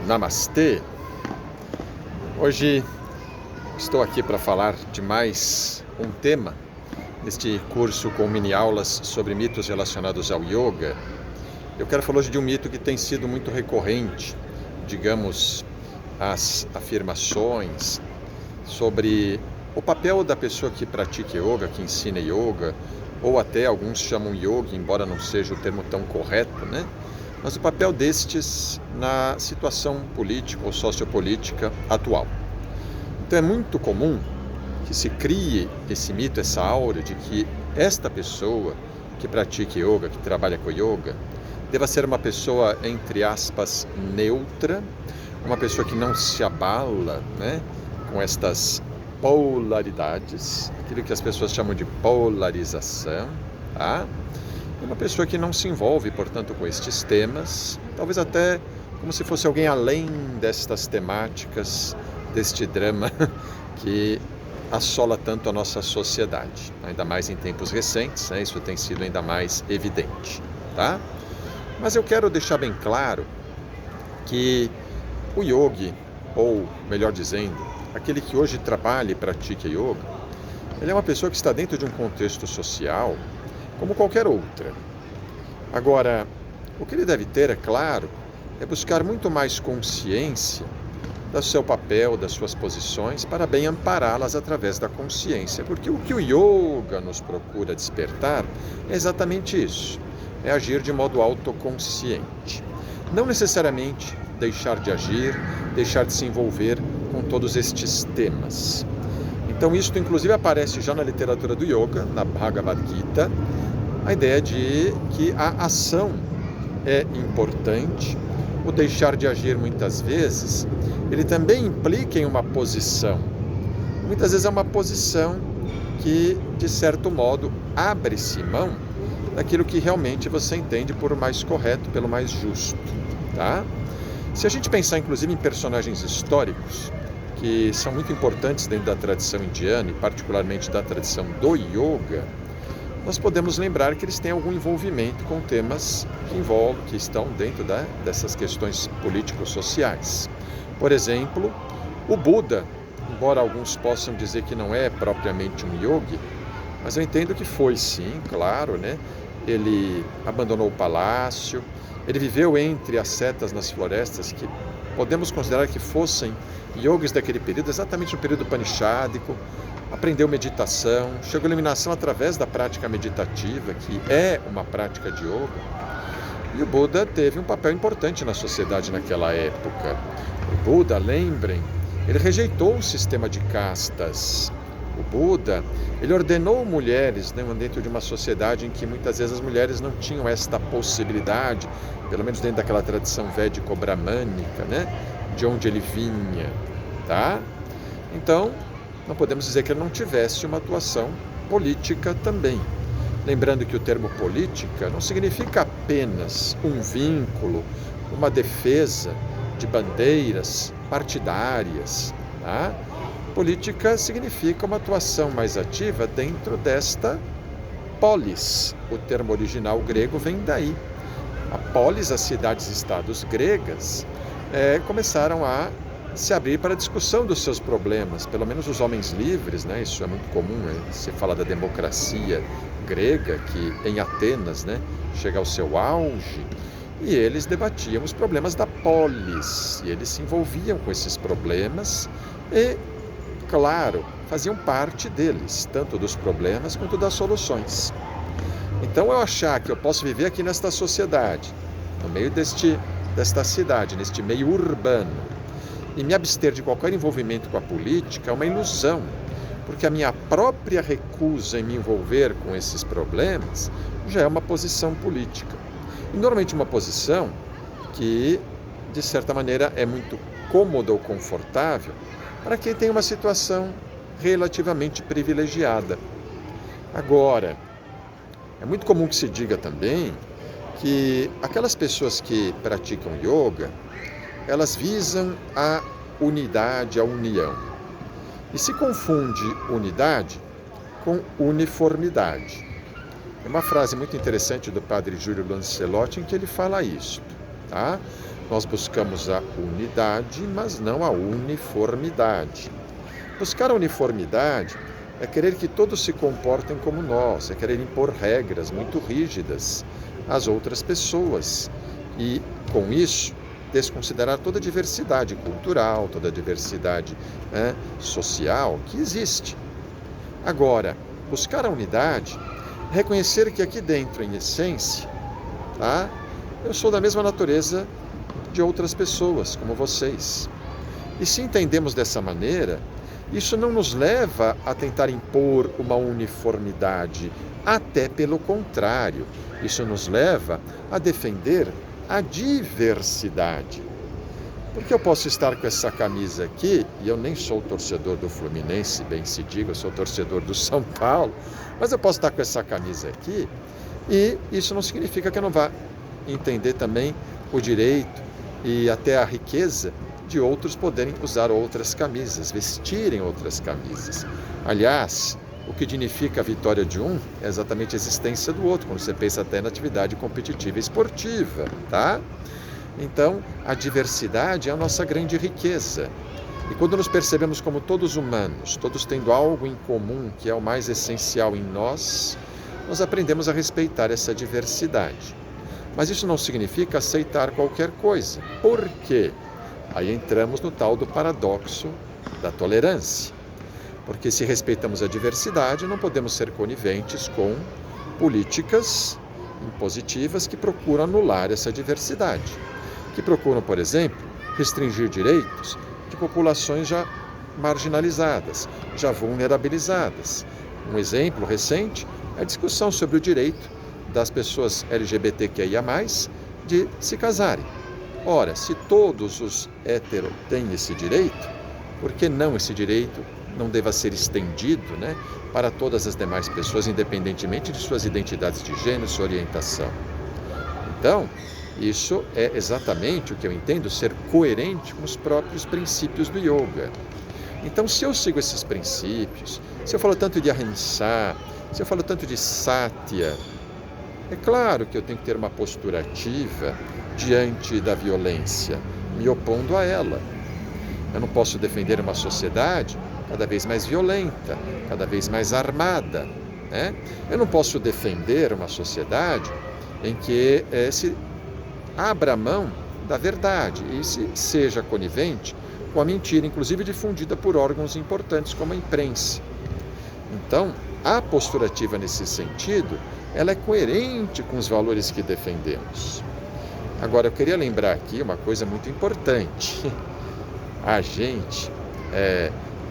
Namastê! Hoje estou aqui para falar de mais um tema neste curso com mini-aulas sobre mitos relacionados ao yoga. Eu quero falar hoje de um mito que tem sido muito recorrente, digamos, as afirmações sobre o papel da pessoa que pratica yoga, que ensina yoga, ou até alguns chamam yoga, embora não seja o termo tão correto, né? Mas o papel destes na situação política ou sociopolítica atual. Então é muito comum que se crie esse mito, essa aura de que esta pessoa que pratica yoga, que trabalha com yoga, deva ser uma pessoa, entre aspas, neutra, uma pessoa que não se abala, né, com estas polaridades, aquilo que as pessoas chamam de polarização, tá? Uma pessoa que não se envolve, portanto, com estes temas, talvez até como se fosse alguém além destas temáticas, deste drama que assola tanto a nossa sociedade, ainda mais em tempos recentes, né? Isso tem sido ainda mais evidente, tá? Mas eu quero deixar bem claro que o yogi, ou melhor dizendo, aquele que hoje trabalha e pratica yoga, ele é uma pessoa que está dentro de um contexto social como qualquer outra. Agora, o que ele deve ter, é claro, é buscar muito mais consciência do seu papel, das suas posições, para bem ampará-las através da consciência. Porque o que o yoga nos procura despertar é exatamente isso, é agir de modo autoconsciente. Não necessariamente deixar de agir, deixar de se envolver com todos estes temas. Então, isso inclusive aparece já na literatura do yoga, na Bhagavad Gita, a ideia de que a ação é importante, o deixar de agir muitas vezes, ele também implica em uma posição. Muitas vezes é uma posição que, de certo modo, abre-se mão daquilo que realmente você entende por mais correto, pelo mais justo, tá? Se a gente pensar, inclusive, em personagens históricos, que são muito importantes dentro da tradição indiana, e particularmente da tradição do yoga, nós podemos lembrar que eles têm algum envolvimento com temas que estão dentro dessas questões político-sociais. Por exemplo, o Buda, embora alguns possam dizer que não é propriamente um yogi, mas eu entendo que foi sim, claro, né? Ele abandonou o palácio, ele viveu entre as setas nas florestas, que podemos considerar que fossem yogis daquele período, exatamente no período panichádico, aprendeu meditação, chegou à iluminação através da prática meditativa, que é uma prática de yoga. E o Buda teve um papel importante na sociedade naquela época. O Buda, lembrem, ele rejeitou o sistema de castas. O Buda, ele ordenou mulheres, né, dentro de uma sociedade em que muitas vezes as mulheres não tinham esta possibilidade, pelo menos dentro daquela tradição védico-bramânica, né, de onde ele vinha, tá? Então, não podemos dizer que ele não tivesse uma atuação política também. Lembrando que o termo política não significa apenas um vínculo, uma defesa de bandeiras partidárias, tá? Política significa uma atuação mais ativa dentro desta polis. O termo original grego vem daí. A polis, as cidades-estados gregas, começaram a se abrir para a discussão dos seus problemas, pelo menos os homens livres, né? Isso é muito comum, né? Se fala da democracia grega, que em Atenas, né, chega ao seu auge, e eles debatiam os problemas da polis, e eles se envolviam com esses problemas e, claro, faziam parte deles, tanto dos problemas quanto das soluções. Então, eu achar que eu posso viver aqui nesta sociedade, no meio desta cidade, neste meio urbano, e me abster de qualquer envolvimento com a política é uma ilusão, porque a minha própria recusa em me envolver com esses problemas já é uma posição política. E normalmente uma posição que, de certa maneira, é muito cômoda ou confortável para quem tem uma situação relativamente privilegiada. Agora, é muito comum que se diga também que aquelas pessoas que praticam yoga, elas visam a unidade, a união. E se confunde unidade com uniformidade. É uma frase muito interessante do padre Júlio Lancelotti em que ele fala isso, tá? Nós buscamos a unidade, mas não a uniformidade. Buscar a uniformidade é querer que todos se comportem como nós, é querer impor regras muito rígidas às outras pessoas e, com isso, desconsiderar toda a diversidade cultural, toda a diversidade social que existe. Agora, buscar a unidade, reconhecer que aqui dentro, em essência, tá, eu sou da mesma natureza de outras pessoas, como vocês. E se entendemos dessa maneira, isso não nos leva a tentar impor uma uniformidade, até pelo contrário, isso nos leva a defender a diversidade. Porque eu posso estar com essa camisa aqui, e eu nem sou torcedor do Fluminense, bem se diga, eu sou torcedor do São Paulo, mas eu posso estar com essa camisa aqui, e isso não significa que eu não vá entender também o direito e até a riqueza de outros poderem usar outras camisas, vestirem outras camisas. Aliás, o que dignifica a vitória de um é exatamente a existência do outro, quando você pensa até na atividade competitiva e esportiva, tá? Então, a diversidade é a nossa grande riqueza. E quando nos percebemos como todos humanos, todos tendo algo em comum, que é o mais essencial em nós, nós aprendemos a respeitar essa diversidade. Mas isso não significa aceitar qualquer coisa. Por quê? Aí entramos no tal do paradoxo da tolerância. Porque se respeitamos a diversidade, não podemos ser coniventes com políticas impositivas que procuram anular essa diversidade. Que procuram, por exemplo, restringir direitos de populações já marginalizadas, já vulnerabilizadas. Um exemplo recente é a discussão sobre o direito das pessoas LGBTQIA+, de se casarem. Ora, se todos os héteros têm esse direito, por que não esse direito não deva ser estendido, para todas as demais pessoas, independentemente de suas identidades de gênero e sua orientação? Então, isso é exatamente o que eu entendo ser coerente com os próprios princípios do yoga. Então, se eu sigo esses princípios, se eu falo tanto de ahimsa, se eu falo tanto de satya, é claro que eu tenho que ter uma postura ativa diante da violência, me opondo a ela. Eu não posso defender uma sociedade cada vez mais violenta, cada vez mais armada, Eu não posso defender uma sociedade em que se abra mão da verdade e se seja conivente com a mentira, inclusive difundida por órgãos importantes como a imprensa. Então, a postura ativa nesse sentido, ela é coerente com os valores que defendemos. Agora, eu queria lembrar aqui uma coisa muito importante. A gente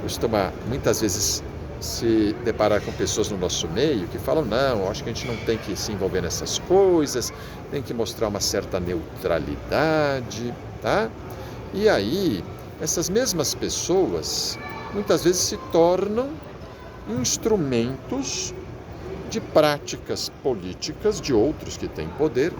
costuma muitas vezes se deparar com pessoas no nosso meio que falam, não, acho que a gente não tem que se envolver nessas coisas, tem que mostrar uma certa neutralidade, tá? E aí, essas mesmas pessoas muitas vezes se tornam instrumentos de práticas políticas de outros que têm poder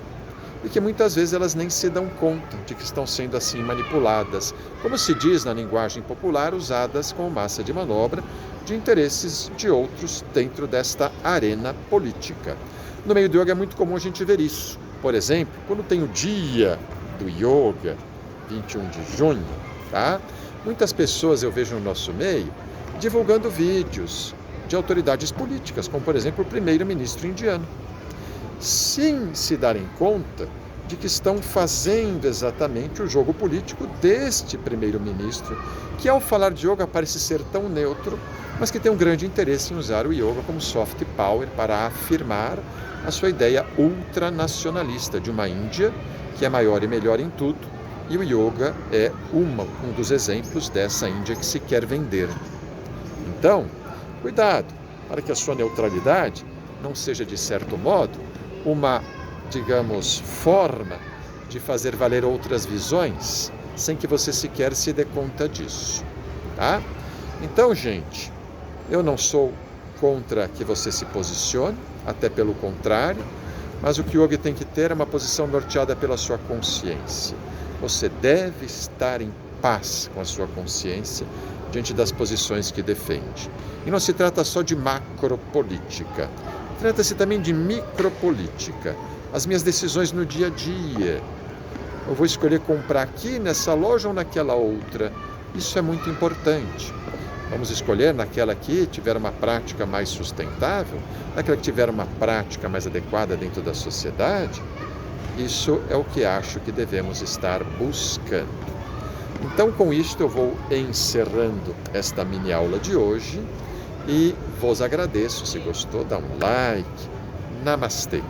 e que muitas vezes elas nem se dão conta de que estão sendo assim manipuladas, como se diz na linguagem popular, usadas como massa de manobra de interesses de outros dentro desta arena política. No meio do yoga é muito comum a gente ver isso. Por exemplo, quando tem o dia do yoga, 21 de junho, tá? Muitas pessoas eu vejo no nosso meio divulgando vídeos de autoridades políticas, como por exemplo o primeiro-ministro indiano, sem se darem conta de que estão fazendo exatamente o jogo político deste primeiro-ministro, que ao falar de yoga parece ser tão neutro, mas que tem um grande interesse em usar o yoga como soft power para afirmar a sua ideia ultranacionalista de uma Índia que é maior e melhor em tudo, e o yoga é um dos exemplos dessa Índia que se quer vender. Então, cuidado, para que a sua neutralidade não seja, de certo modo, uma, digamos, forma de fazer valer outras visões, sem que você sequer se dê conta disso, tá? Então, gente, eu não sou contra que você se posicione, até pelo contrário, mas o que o yoga tem que ter é uma posição norteada pela sua consciência. Você deve estar em paz com a sua consciência diante das posições que defende. E não se trata só de macropolítica, trata-se também de micropolítica. As minhas decisões no dia a dia, Eu vou escolher comprar aqui nessa loja ou naquela outra. Isso é muito importante. Vamos escolher naquela que tiver uma prática mais sustentável, naquela que tiver uma prática mais adequada dentro da sociedade. Isso é o que acho que devemos estar buscando. Então, com isto, eu vou encerrando esta mini aula de hoje e vos agradeço. Se gostou, dá um like. Namastê.